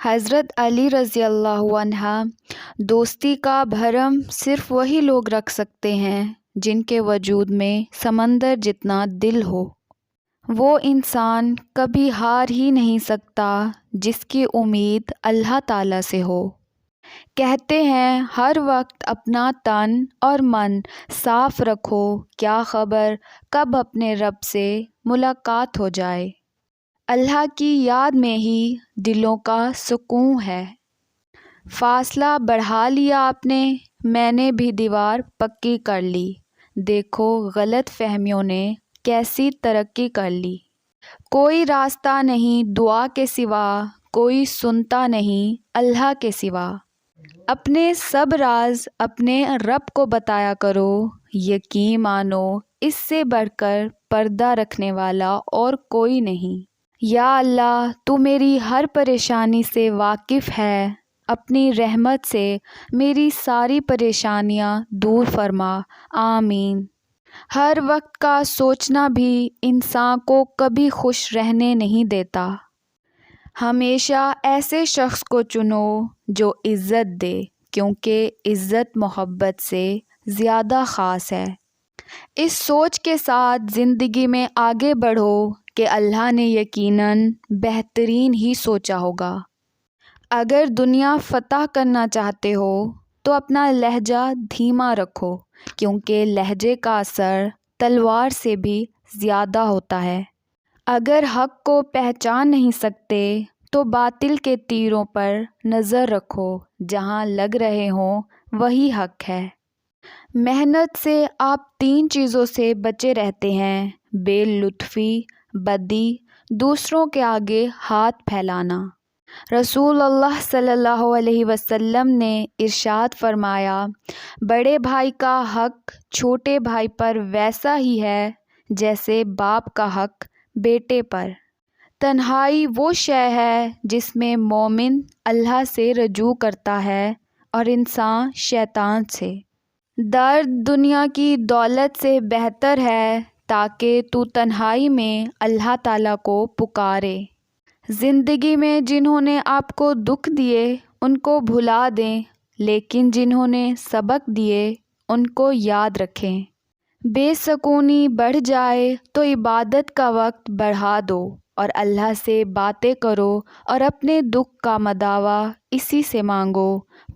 حضرت علی رضی اللہ عنہ: دوستی کا بھرم صرف وہی لوگ رکھ سکتے ہیں جن کے وجود میں سمندر جتنا دل ہو۔ وہ انسان کبھی ہار ہی نہیں سکتا جس کی امید اللہ تعالیٰ سے ہو۔ کہتے ہیں ہر وقت اپنا تن اور من صاف رکھو، کیا خبر کب اپنے رب سے ملاقات ہو جائے۔ اللہ کی یاد میں ہی دلوں کا سکون ہے۔ فاصلہ بڑھا لیا آپ نے، میں نے بھی دیوار پکی کر لی، دیکھو غلط فہمیوں نے کیسی ترقی کر لی۔ کوئی راستہ نہیں دعا کے سوا، کوئی سنتا نہیں اللہ کے سوا۔ اپنے سب راز اپنے رب کو بتایا کرو، یقین مانو اس سے بڑھ کر پردہ رکھنے والا اور کوئی نہیں۔ یا اللہ تو میری ہر پریشانی سے واقف ہے، اپنی رحمت سے میری ساری پریشانیاں دور فرما، آمین۔ ہر وقت کا سوچنا بھی انسان کو کبھی خوش رہنے نہیں دیتا۔ ہمیشہ ایسے شخص کو چنو جو عزت دے، کیونکہ عزت محبت سے زیادہ خاص ہے۔ اس سوچ کے ساتھ زندگی میں آگے بڑھو کہ اللہ نے یقیناً بہترین ہی سوچا ہوگا۔ اگر دنیا فتح کرنا چاہتے ہو تو اپنا لہجہ دھیما رکھو، کیونکہ لہجے کا اثر تلوار سے بھی زیادہ ہوتا ہے۔ اگر حق کو پہچان نہیں سکتے تو باطل کے تیروں پر نظر رکھو، جہاں لگ رہے ہوں وہی حق ہے۔ محنت سے آپ 3 چیزوں سے بچے رہتے ہیں: بے لطفی، بدی، دوسروں کے آگے ہاتھ پھیلانا۔ رسول اللہ صلی اللہ علیہ وسلم نے ارشاد فرمایا، بڑے بھائی کا حق چھوٹے بھائی پر ویسا ہی ہے جیسے باپ کا حق بیٹے پر۔ تنہائی وہ شے ہے جس میں مومن اللہ سے رجوع کرتا ہے اور انسان شیطان سے۔ درد دنیا کی دولت سے بہتر ہے تاکہ تو تنہائی میں اللہ تعالیٰ کو پکارے۔ زندگی میں جنہوں نے آپ کو دکھ دیے ان کو بھلا دیں، لیکن جنہوں نے سبق دیے ان کو یاد رکھیں۔ بے سکونی بڑھ جائے تو عبادت کا وقت بڑھا دو اور اللہ سے باتیں کرو اور اپنے دکھ کا مداوع اسی سے مانگو،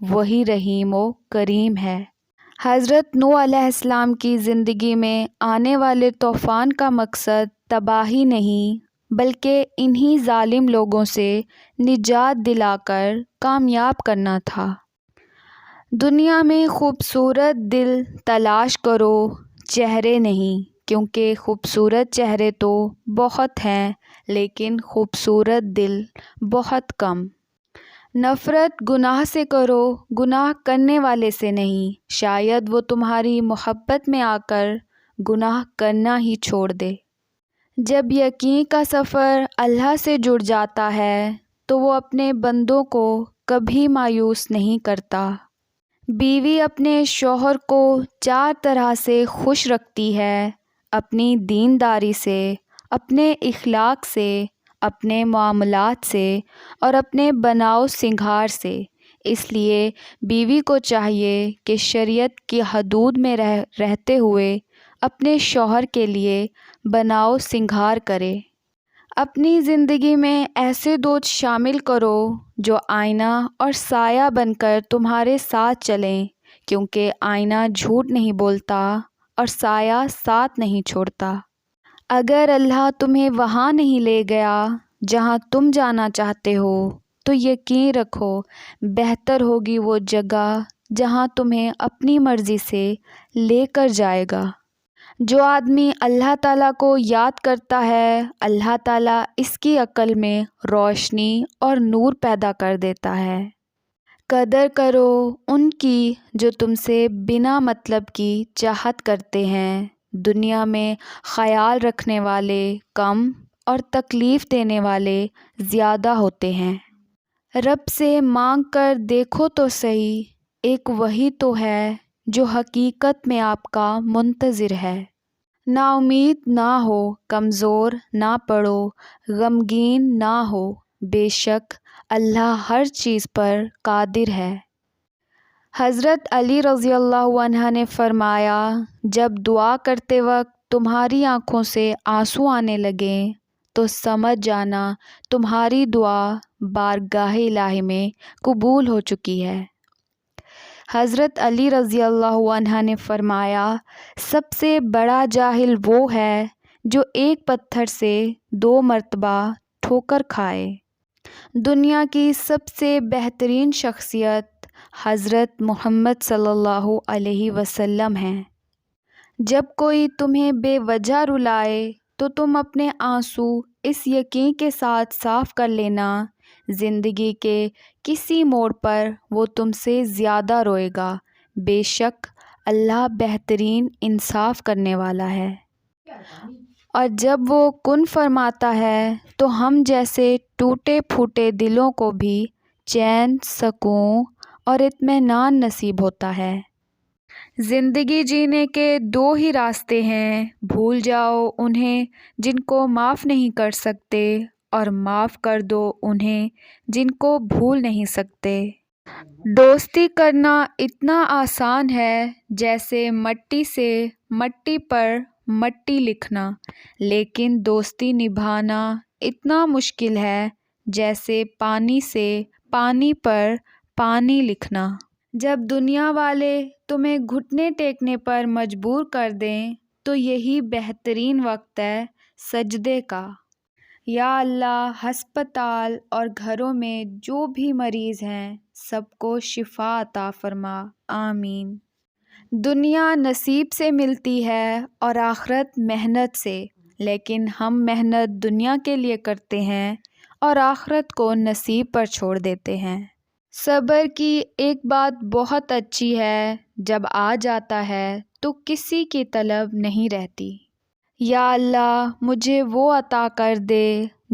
وہی رحیم و کریم ہے۔ حضرت نوح علیہ السلام کی زندگی میں آنے والے طوفان کا مقصد تباہی نہیں بلکہ انہی ظالم لوگوں سے نجات دلا کر کامیاب کرنا تھا۔ دنیا میں خوبصورت دل تلاش کرو، چہرے نہیں، کیونکہ خوبصورت چہرے تو بہت ہیں لیکن خوبصورت دل بہت کم۔ نفرت گناہ سے کرو، گناہ کرنے والے سے نہیں، شاید وہ تمہاری محبت میں آ کر گناہ کرنا ہی چھوڑ دے۔ جب یقین کا سفر اللہ سے جڑ جاتا ہے تو وہ اپنے بندوں کو کبھی مایوس نہیں کرتا۔ بیوی اپنے شوہر کو 4 طرح سے خوش رکھتی ہے: اپنی دینداری سے، اپنے اخلاق سے، اپنے معاملات سے اور اپنے بناؤ سنگھار سے۔ اس لیے بیوی کو چاہیے کہ شریعت کی حدود میں رہتے ہوئے اپنے شوہر کے لیے بناؤ سنگھار کرے۔ اپنی زندگی میں ایسے دوست شامل کرو جو آئینہ اور سایہ بن کر تمہارے ساتھ چلیں، کیونکہ آئینہ جھوٹ نہیں بولتا اور سایہ ساتھ نہیں چھوڑتا۔ اگر اللہ تمہیں وہاں نہیں لے گیا جہاں تم جانا چاہتے ہو تو یقین رکھو بہتر ہوگی وہ جگہ جہاں تمہیں اپنی مرضی سے لے کر جائے گا۔ جو آدمی اللہ تعالیٰ کو یاد کرتا ہے، اللہ تعالیٰ اس کی عقل میں روشنی اور نور پیدا کر دیتا ہے۔ قدر کرو ان کی جو تم سے بنا مطلب کی چاہت کرتے ہیں۔ دنیا میں خیال رکھنے والے کم اور تکلیف دینے والے زیادہ ہوتے ہیں۔ رب سے مانگ کر دیکھو تو صحیح، ایک وہی تو ہے جو حقیقت میں آپ کا منتظر ہے۔ نا امید نہ ہو، کمزور نہ پڑو، غمگین نہ ہو، بے شک اللہ ہر چیز پر قادر ہے۔ حضرت علی رضی اللہ عنہ نے فرمایا، جب دعا کرتے وقت تمہاری آنکھوں سے آنسو آنے لگیں تو سمجھ جانا تمہاری دعا بارگاہ الہی میں قبول ہو چکی ہے۔ حضرت علی رضی اللہ عنہ نے فرمایا، سب سے بڑا جاہل وہ ہے جو ایک پتھر سے 2 مرتبہ ٹھوکر کھائے۔ دنیا کی سب سے بہترین شخصیت حضرت محمد صلی اللہ علیہ وسلم ہیں۔ جب کوئی تمہیں بے وجہ رلائے تو تم اپنے آنسو اس یقین کے ساتھ صاف کر لینا، زندگی کے کسی موڑ پر وہ تم سے زیادہ روئے گا، بے شک اللہ بہترین انصاف کرنے والا ہے۔ اور جب وہ کن فرماتا ہے تو ہم جیسے ٹوٹے پھوٹے دلوں کو بھی چین، سکون اور اطمینان نصیب ہوتا ہے۔ زندگی جینے کے 2 ہی راستے ہیں، بھول جاؤ انہیں جن کو معاف نہیں کر سکتے، اور معاف کر دو انہیں جن کو بھول نہیں سکتے۔ دوستی کرنا اتنا آسان ہے جیسے مٹی سے مٹی پر مٹی لکھنا، لیکن دوستی نبھانا اتنا مشکل ہے جیسے پانی سے پانی پر پانی لکھنا۔ جب دنیا والے تمہیں گھٹنے ٹیکنے پر مجبور کر دیں تو یہی بہترین وقت ہے سجدے کا۔ یا اللہ، ہسپتال اور گھروں میں جو بھی مریض ہیں سب کو شفا عطا فرما، آمین۔ دنیا نصیب سے ملتی ہے اور آخرت محنت سے، لیکن ہم محنت دنیا کے لیے کرتے ہیں اور آخرت کو نصیب پر چھوڑ دیتے ہیں۔ صبر کی ایک بات بہت اچھی ہے، جب آ جاتا ہے تو کسی کی طلب نہیں رہتی۔ یا اللہ، مجھے وہ عطا کر دے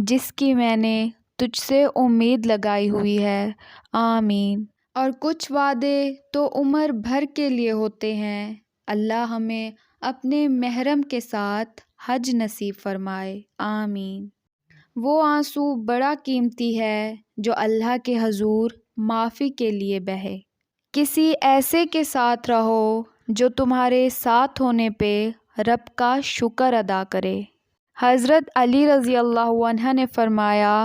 جس کی میں نے تجھ سے امید لگائی ہوئی ہے، آمین۔ اور کچھ وعدے تو عمر بھر کے لیے ہوتے ہیں، اللہ ہمیں اپنے محرم کے ساتھ حج نصیب فرمائے، آمین۔ وہ آنسو بڑا قیمتی ہے جو اللہ کے حضور معافی کے لیے بہے۔ کسی ایسے کے ساتھ رہو جو تمہارے ساتھ ہونے پہ رب کا شکر ادا کرے۔ حضرت علی رضی اللہ عنہ نے فرمایا،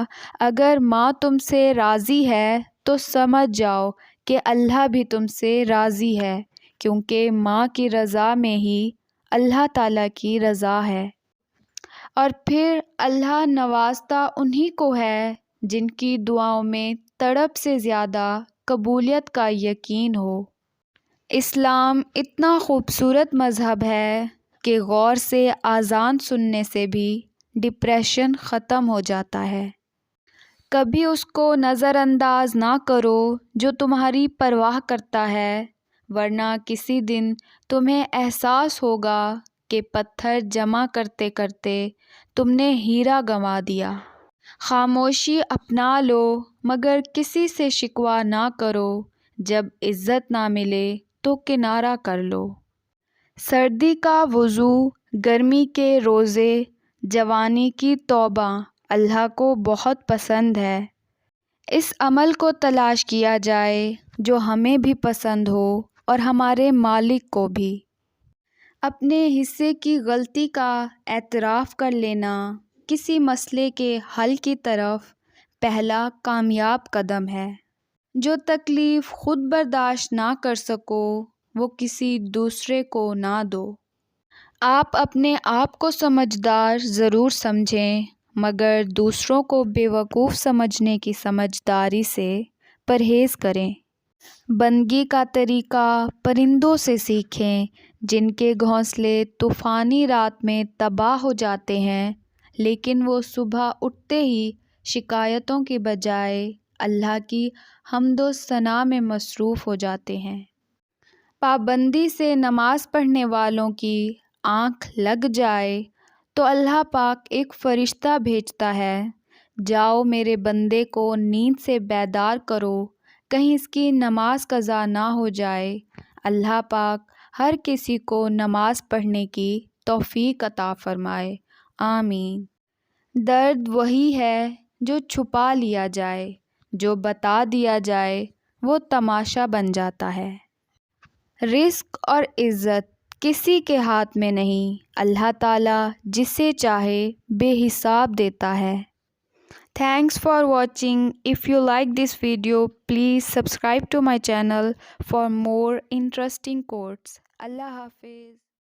اگر ماں تم سے راضی ہے تو سمجھ جاؤ کہ اللہ بھی تم سے راضی ہے، کیونکہ ماں کی رضا میں ہی اللہ تعالیٰ کی رضا ہے۔ اور پھر اللہ نوازتا انہی کو ہے جن کی دعاؤں میں تڑپ سے زیادہ قبولیت کا یقین ہو۔ اسلام اتنا خوبصورت مذہب ہے کہ غور سے اذان سننے سے بھی ڈپریشن ختم ہو جاتا ہے۔ کبھی اس کو نظر انداز نہ کرو جو تمہاری پرواہ کرتا ہے، ورنہ کسی دن تمہیں احساس ہوگا کہ پتھر جمع کرتے کرتے تم نے ہیرا گنوا دیا۔ خاموشی اپنا لو مگر کسی سے شکوہ نہ کرو، جب عزت نہ ملے تو کنارہ کر لو۔ سردی کا وضو، گرمی کے روزے، جوانی کی توبہ اللہ کو بہت پسند ہے۔ اس عمل کو تلاش کیا جائے جو ہمیں بھی پسند ہو اور ہمارے مالک کو بھی۔ اپنے حصے کی غلطی کا اعتراف کر لینا کسی مسئلے کے حل کی طرف پہلا کامیاب قدم ہے۔ جو تکلیف خود برداشت نہ کر سکو وہ کسی دوسرے کو نہ دو۔ آپ اپنے آپ کو سمجھدار ضرور سمجھیں، مگر دوسروں کو بے وقوف سمجھنے کی سمجھداری سے پرہیز کریں۔ بندگی کا طریقہ پرندوں سے سیکھیں، جن کے گھونسلے طوفانی رات میں تباہ ہو جاتے ہیں، لیکن وہ صبح اٹھتے ہی شکایتوں کی بجائے اللہ کی حمد و ثنا میں مصروف ہو جاتے ہیں۔ پابندی سے نماز پڑھنے والوں کی آنکھ لگ جائے تو اللہ پاک ایک فرشتہ بھیجتا ہے، جاؤ میرے بندے کو نیند سے بیدار کرو، کہیں اس کی نماز قضا نہ ہو جائے۔ اللہ پاک ہر کسی کو نماز پڑھنے کی توفیق عطا فرمائے، آمین۔ درد وہی ہے جو چھپا لیا جائے، جو بتا دیا جائے وہ تماشا بن جاتا ہے۔ رزق اور عزت کسی کے ہاتھ میں نہیں، اللہ تعالیٰ جسے چاہے بے حساب دیتا ہے۔ Thanks for watching. If you like this video, please subscribe to my channel for more interesting quotes. Allah Hafiz.